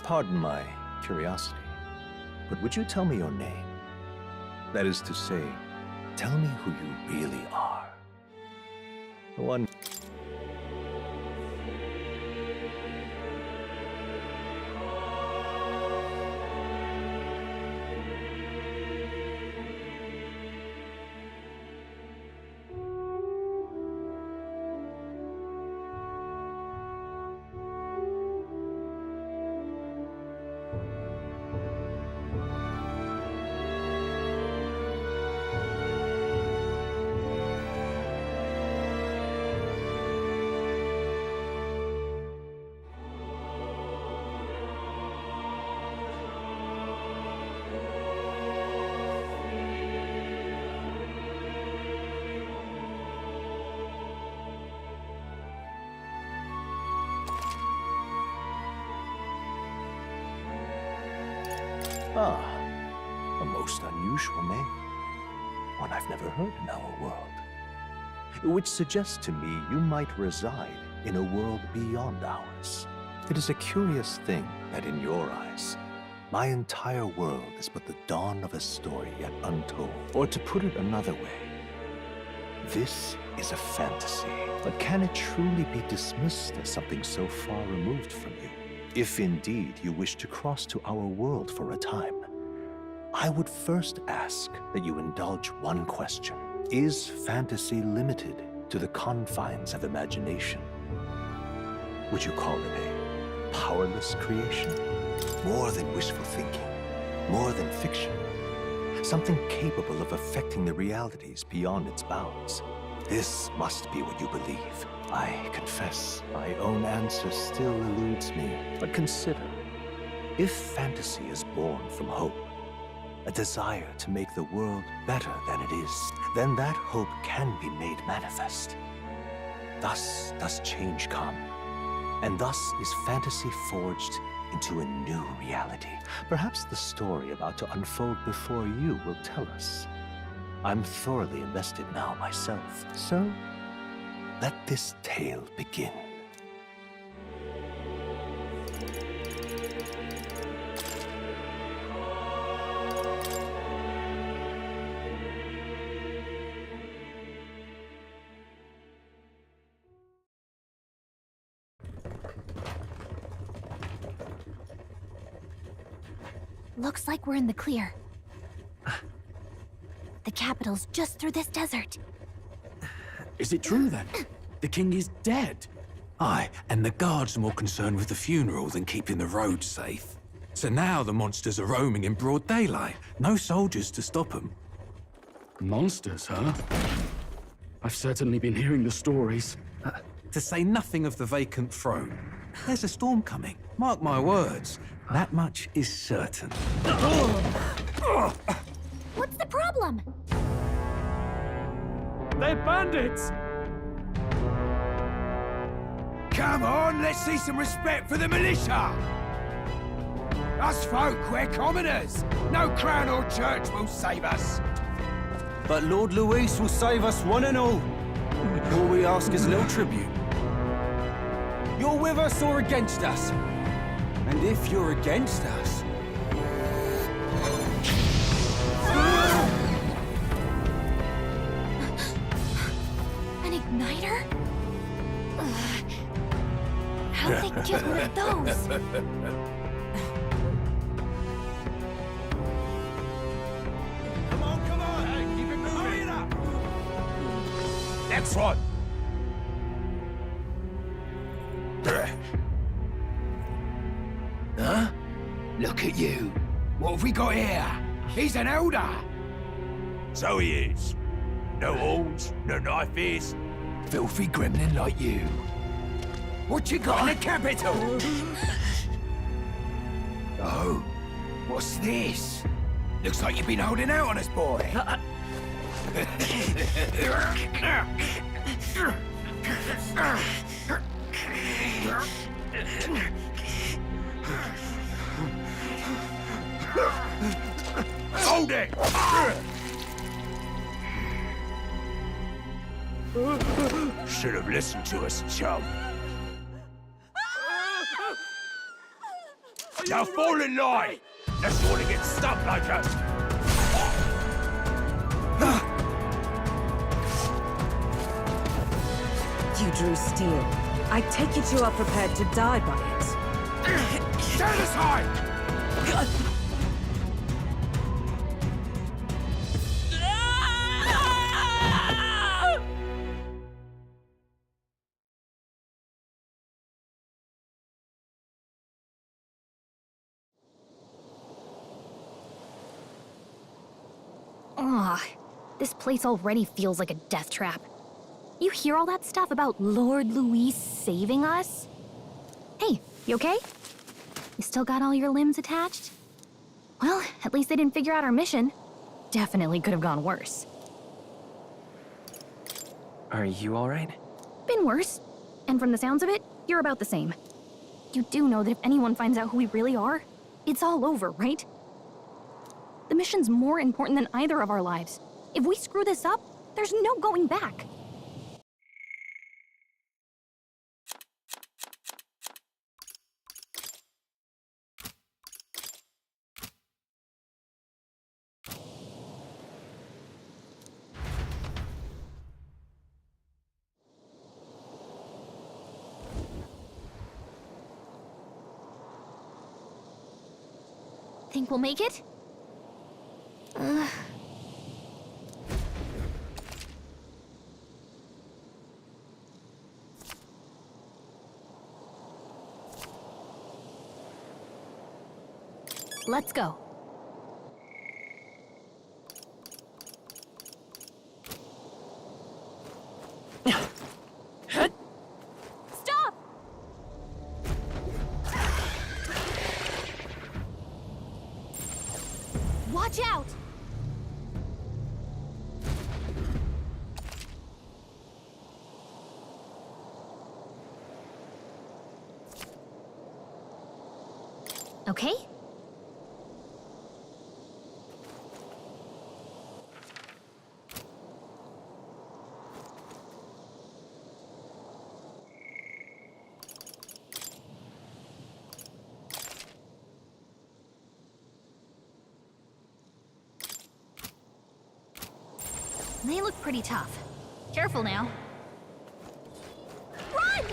Pardon my curiosity, but would you tell me your name? That is to say, tell me who you really are. The one... Ah, a most unusual name. One I've never heard in our world. Which suggests to me you might reside in a world beyond ours. It is a curious thing that in your eyes, my entire world is but the dawn of a story yet untold. Or to put it another way, this is a fantasy. But can it truly be dismissed as something so far removed from you? If indeed you wish to cross to our world for a time, I would first ask that you indulge one question. Is fantasy limited to the confines of imagination? Would you call it a powerless creation? More than wishful thinking, more than fiction. Something capable of affecting the realities beyond its bounds. This must be what you believe. I confess, my own answer still eludes me. But consider, if fantasy is born from hope, a desire to make the world better than it is, then that hope can be made manifest. Thus does change come, and thus is fantasy forged into a new reality. Perhaps the story about to unfold before you will tell us. I'm thoroughly invested now myself, so let this tale begin. Looks like we're in the clear. The capital's just through this desert. Is it true then? The king is dead? Aye, and the guards are more concerned with the funeral than keeping the roads safe. So now the monsters are roaming in broad daylight. No soldiers to stop them. Monsters, huh? I've certainly been hearing the stories. To say nothing of the vacant throne. There's a storm coming, mark my words. That much is certain. What's the problem? They're bandits! Come on, let's see some respect for the militia! Us folk, we're commoners. No crown or church will save us. But Lord Luis will save us one and all. All we ask is a little tribute. You're with us or against us? And if you're against us... An igniter? How'd they get one of those? Come on, hey, keep it moving. Hurry it up. Next one. Huh? Look at you. What have we got here? He's an elder. So he is. No horns, no knife is. Filthy gremlin like you. What you got in the capital? Oh, what's this? Looks like you've been holding out on us, boy. Hold it! Should have listened to us, chum. Are Now fall in line! Unless you want to get stuck like us! You drew steel. I take it you are prepared to die by it. Stand aside! Ugh, this place already feels like a death trap. You hear all that stuff about Lord Louis saving us? Hey, you okay? You still got all your limbs attached? Well, at least they didn't figure out our mission. Definitely could have gone worse. Are you alright? Been worse. And from the sounds of it, you're about the same. You do know that if anyone finds out who we really are, it's all over, right? The mission's more important than either of our lives. If we screw this up, there's no going back. Think we'll make it? Let's go. Stop! Watch out! Okay? They look pretty tough. Careful now. Run!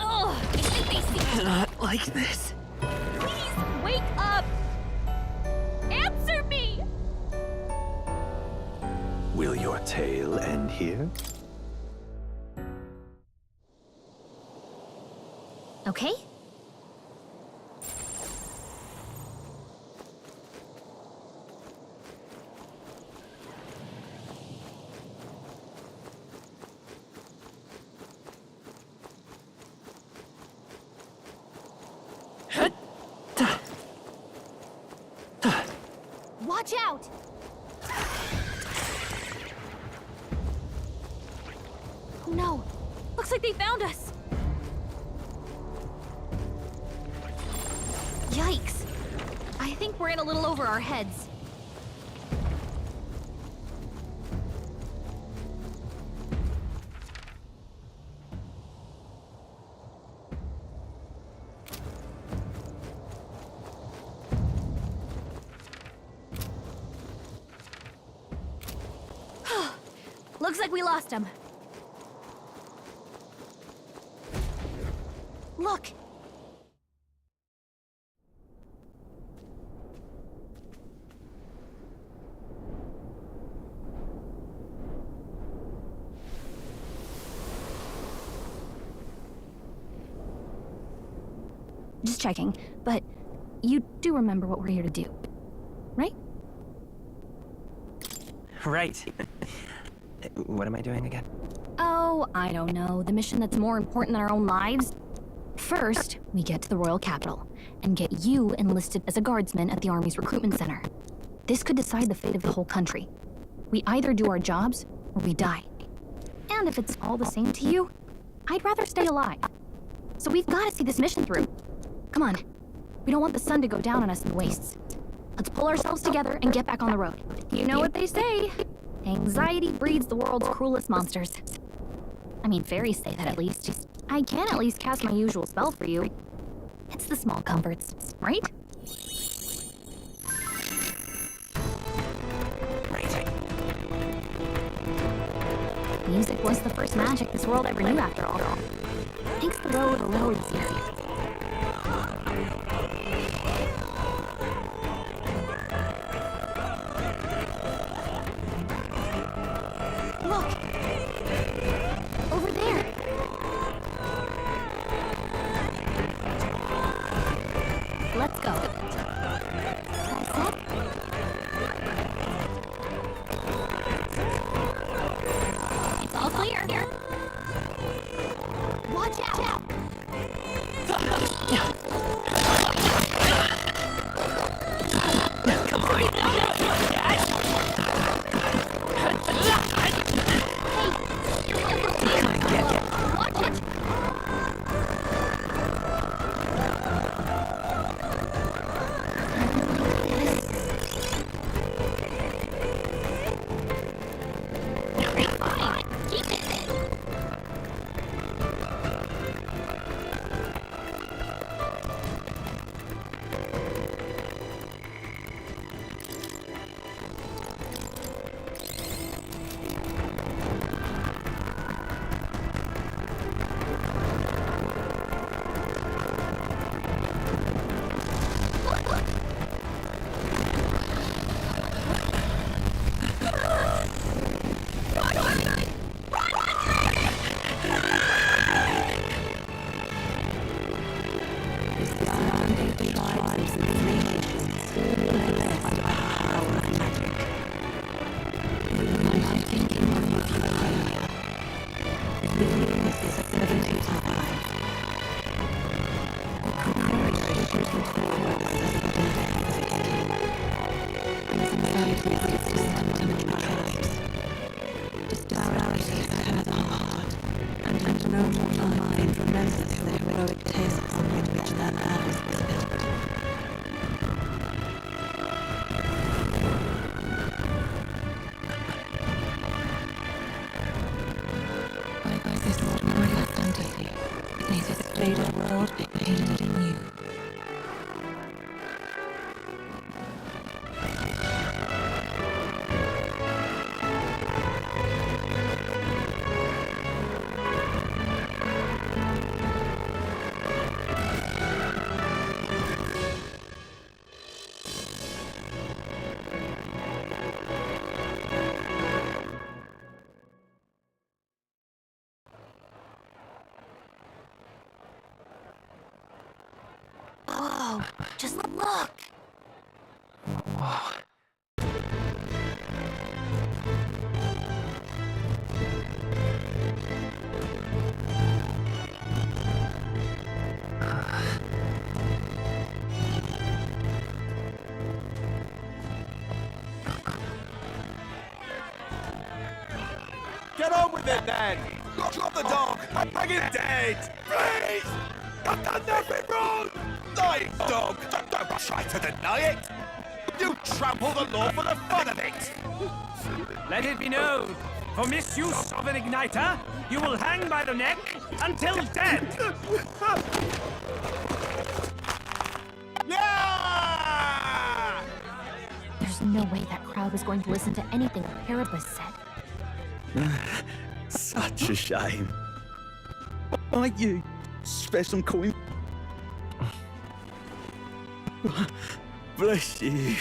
Oh, I think they see. Not like this. Please wake up! Answer me! Will your tale end here? Okay. Watch out! Oh no! Looks like they found us! Yikes! I think we're in a little over our heads. Looks like we lost him. Look! Just checking, but you do remember what we're here to do, right? Right. What am I doing again? Oh, I don't know. The mission that's more important than our own lives? First, we get to the royal capital and get you enlisted as a guardsman at the army's recruitment center. This could decide the fate of the whole country. We either do our jobs or we die. And if it's all the same to you, I'd rather stay alive. So we've got to see this mission through. Come on. We don't want the sun to go down on us in the wastes. Let's pull ourselves together and get back on the road. You know what they say. Anxiety breeds the world's cruelest monsters. I mean, fairies say that at least. I can at least cast my usual spell for you. It's the small comforts, right? Music was the first magic this world ever knew, after all. Makes the road a little easier. Look! Over there! Let's go. All set? It's all clear. Watch out! Come on! Watch it! Fine. Keep it. Whoa, just look! Get on with it, then! Drop the dog! I'm hanging dead! Please! I've done nothing wrong! Lie, dog! Don't try to deny it! You trample the law for the fun of it! Let it be known, for misuse of an igniter, you will hang by the neck until dead! Yeah! There's no way that crowd was going to listen to anything Erebus said. Such a shame. Might you spare some coin? Bless you.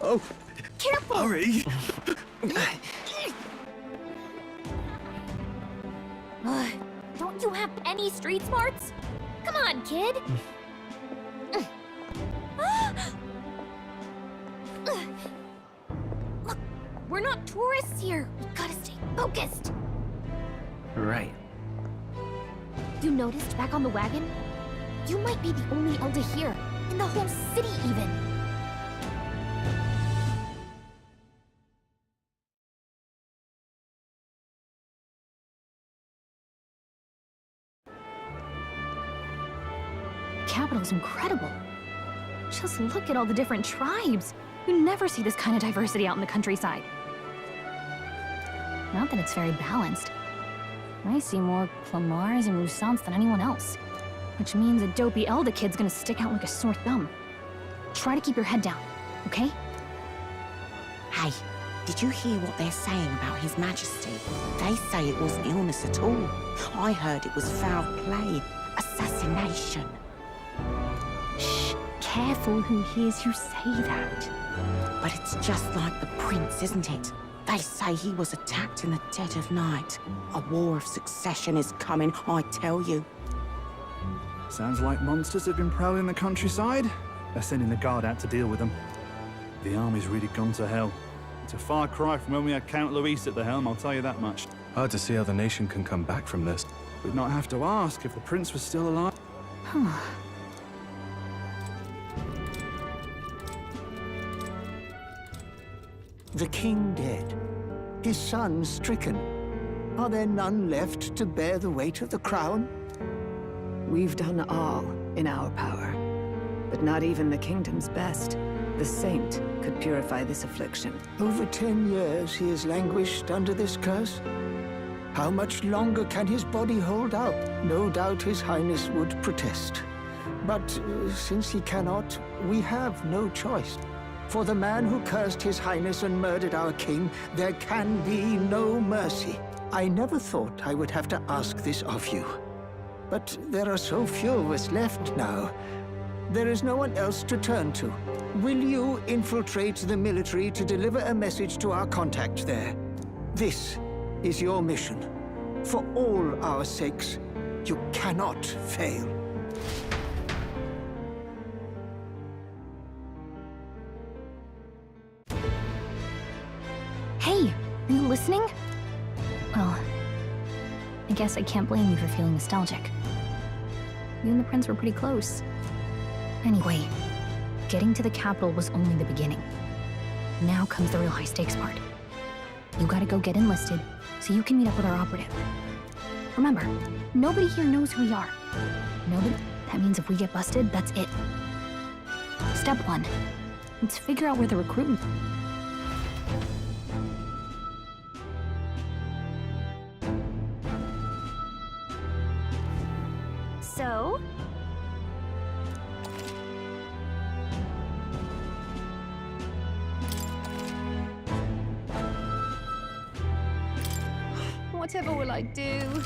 Oh, Careful! hurry. Don't you have any street smarts? Come on, kid! Look, we're not tourists here. We gotta stay focused. Right. You noticed back on the wagon? You might be the only elder here, in the whole city even. Capital's incredible. Just look at all the different tribes. You never see this kind of diversity out in the countryside. Not that it's very balanced. I see more Clamars and Roussants than anyone else. Which means a dopey Elda kid's gonna stick out like a sore thumb. Try to keep your head down, okay? Hey, did you hear what they're saying about His Majesty? They say it wasn't illness at all. I heard it was foul play, assassination. Shh, careful who hears you say that. But it's just like the prince, isn't it? They say he was attacked in the dead of night. A war of succession is coming, I tell you. Sounds like monsters have been prowling the countryside. They're sending the guard out to deal with them. The army's really gone to hell. It's a far cry from when we had Count Luis at the helm, I'll tell you that much. Hard to see how the nation can come back from this. We'd not have to ask if the prince was still alive. The king dead, his son stricken. Are there none left to bear the weight of the crown? We've done all in our power, but not even the kingdom's best. The saint could purify this affliction. Over 10 years he has languished under this curse. How much longer can his body hold out? No doubt his highness would protest. But since he cannot, we have no choice. For the man who cursed his highness and murdered our king, there can be no mercy. I never thought I would have to ask this of you. But there are so few of us left now. There is no one else to turn to. Will you infiltrate the military to deliver a message to our contact there? This is your mission. For all our sakes, you cannot fail. Hey, are you listening? Well, I guess I can't blame you for feeling nostalgic. You and the prince were pretty close. Anyway, getting to the capital was only the beginning. Now comes the real high-stakes part. You gotta go get enlisted, so you can meet up with our operative. Remember, nobody here knows who we are. Nobody? That means if we get busted, that's it. Step 1. Let's figure out where the recruitment... So? Whatever will I do?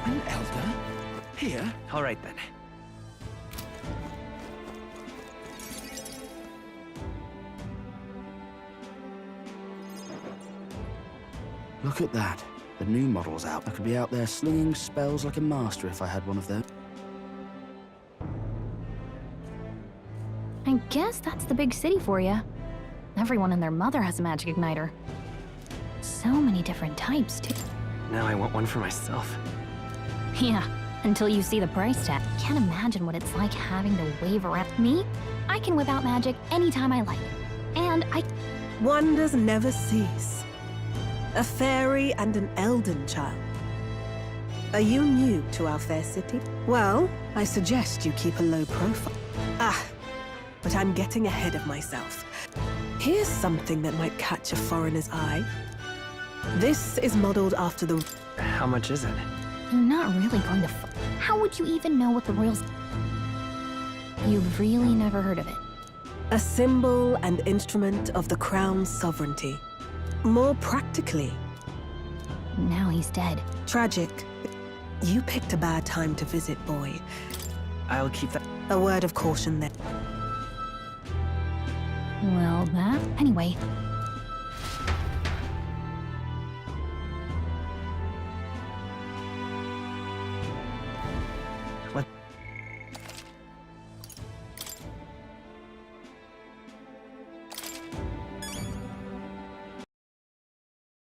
An elder? Here? All right, then. Look at that. The new model's out. I could be out there slinging spells like a master if I had one of them. I guess that's the big city for you. Everyone and their mother has a magic igniter. So many different types, too. Now I want one for myself. Yeah, until you see the price tag. Can't imagine what it's like having to wave around. Me? I can whip out magic anytime I like. And Wonders never cease. A fairy and an elden child. Are you new to our fair city? Well, I suggest you keep a low profile. But I'm getting ahead of myself. Here's something that might catch a foreigner's eye. This is modeled after the... How much is it? you're not really going to how would you even know what the royals... You've really never heard of it. A symbol and instrument of the crown's sovereignty. More practically. Now he's dead. Tragic. You picked a bad time to visit, boy. I'll keep that. A word of caution there. Well, that... Anyway,